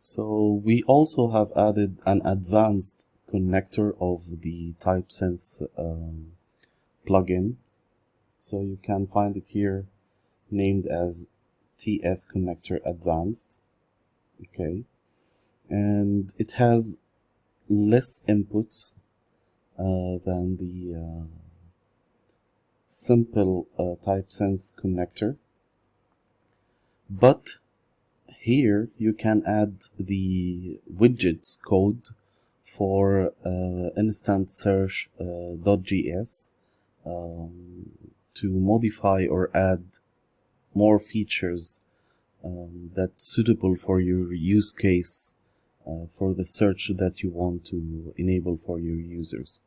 So we also have added an advanced connector of the Typesense plugin. So you can find it here named as TS Connector Advanced. Okay, and it has less inputs than the simple Typesense connector, but here you can add the widgets code for instant search .js to modify or add more features that's suitable for your use case for the search that you want to enable for your users.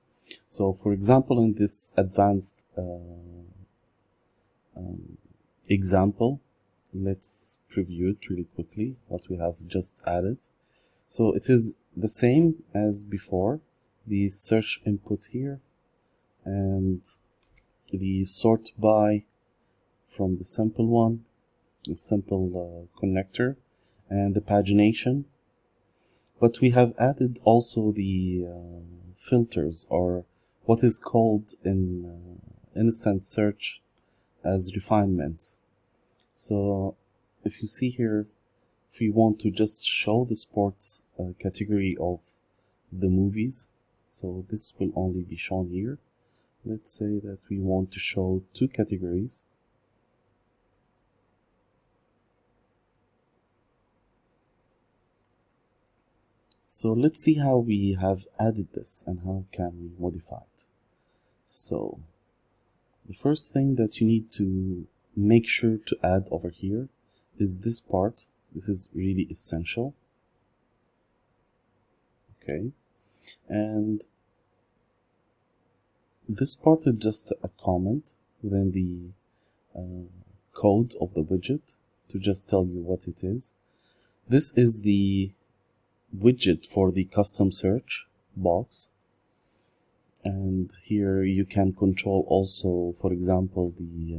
So for example, in this advanced example, let's preview it really quickly, what we have just added. So it is the same as before, the search input here and the sort by from the simple one, the simple connector, and the pagination. But we have added also the filters, or what is called in instant search as refinements. So if you see here, if we want to just show the sports category of the movies, so this will only be shown here. Let's say that we want to show two categories. So let's see how we have added this and how can we modify it. So the first thing that you need to make sure to add over here is this part. This is really essential. Okay, and this part is just a comment within the code of the widget to just tell you what it is. This is the widget for the custom search box, and here you can control also, for example, the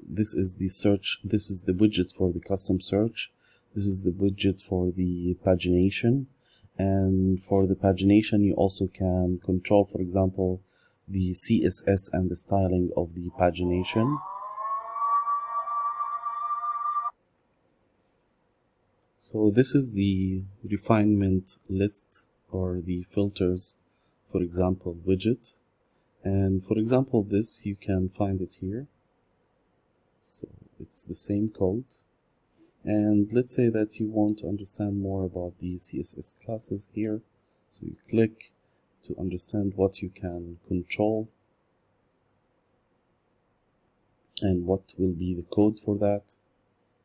this is the search, this is the widget for the custom search, this is the widget for the pagination, and for the pagination you also can control, for example, the CSS and the styling of the pagination. So this is the refinement list or the filters, for example, widget, and for example this you can find it here. So it's the same code, and let's say that you want to understand more about the CSS classes here, so you click to understand what you can control and what will be the code for that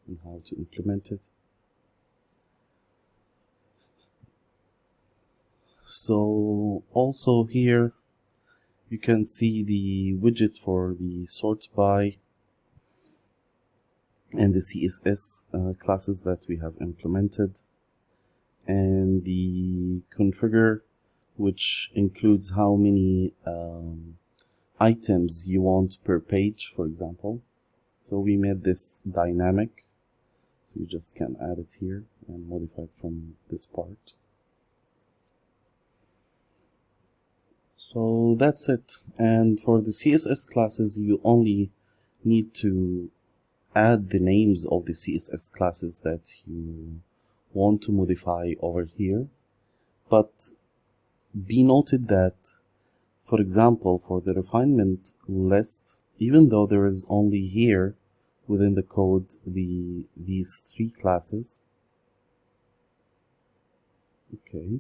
and how to implement it. So also here you can see the widget for the sort by and the CSS classes that we have implemented, and the configure, which includes how many items you want per page, for example. So we made this dynamic, so you just can add it here and modify it from this part. So that's it. And for the CSS classes, you only need to add the names of the CSS classes that you want to modify over here. But be noted that, for example, for the refinement list, even though there is only here within the code these three classes, okay,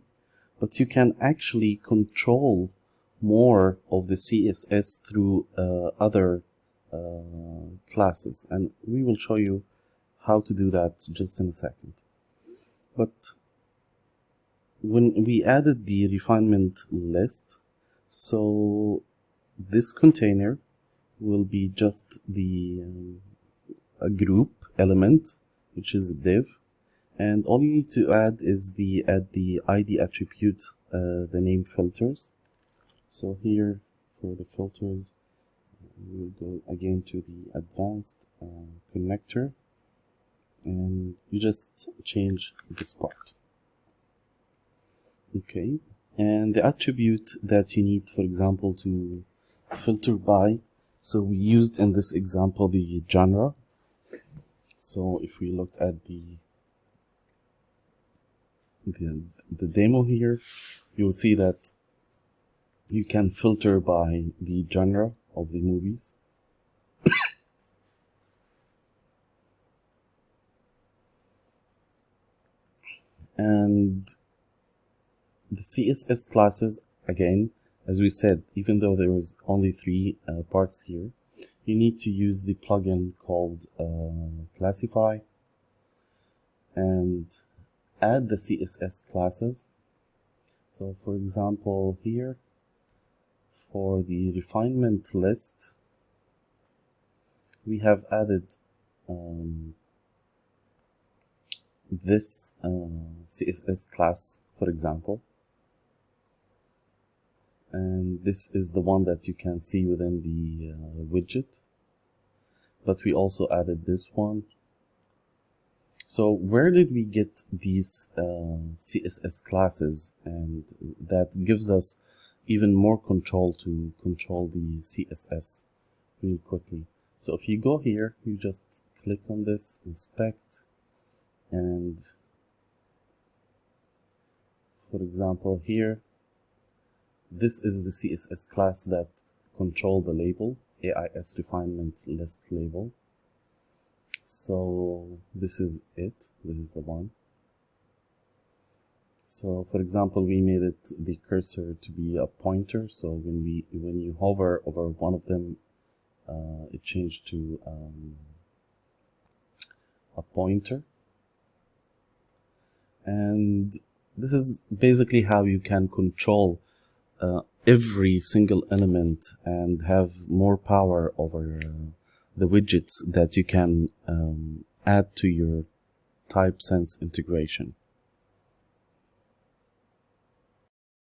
but you can actually control more of the CSS through other classes, and we will show you how to do that just in a second. But when we added the refinement list, so this container will be just the a group element, which is a div, and all you need to add is add the ID attribute, the name filters. So here for the filters, we'll go again to the advanced connector, and you just change this part. Okay, and the attribute that you need, for example, to filter by, so we used in this example the genre. So if we looked at the demo here, you will see that you can filter by the genre of the movies. And the CSS classes, again, as we said, even though there was only three parts here, you need to use the plugin called Classify and add the CSS classes. So for example here, for the refinement list, we have added this CSS class, for example, and this is the one that you can see within the widget, but we also added this one. So where did we get these CSS classes? And that gives us even more control to control the CSS really quickly. So if you go here, you just click on this, inspect, and for example here, this is the CSS class that control the label, AIS refinement list label. So this is it, this is the one. So for example, we made it the cursor to be a pointer, so when you hover over one of them, it changed to a pointer. And this is basically how you can control every single element and have more power over the widgets that you can add to your Typesense integration.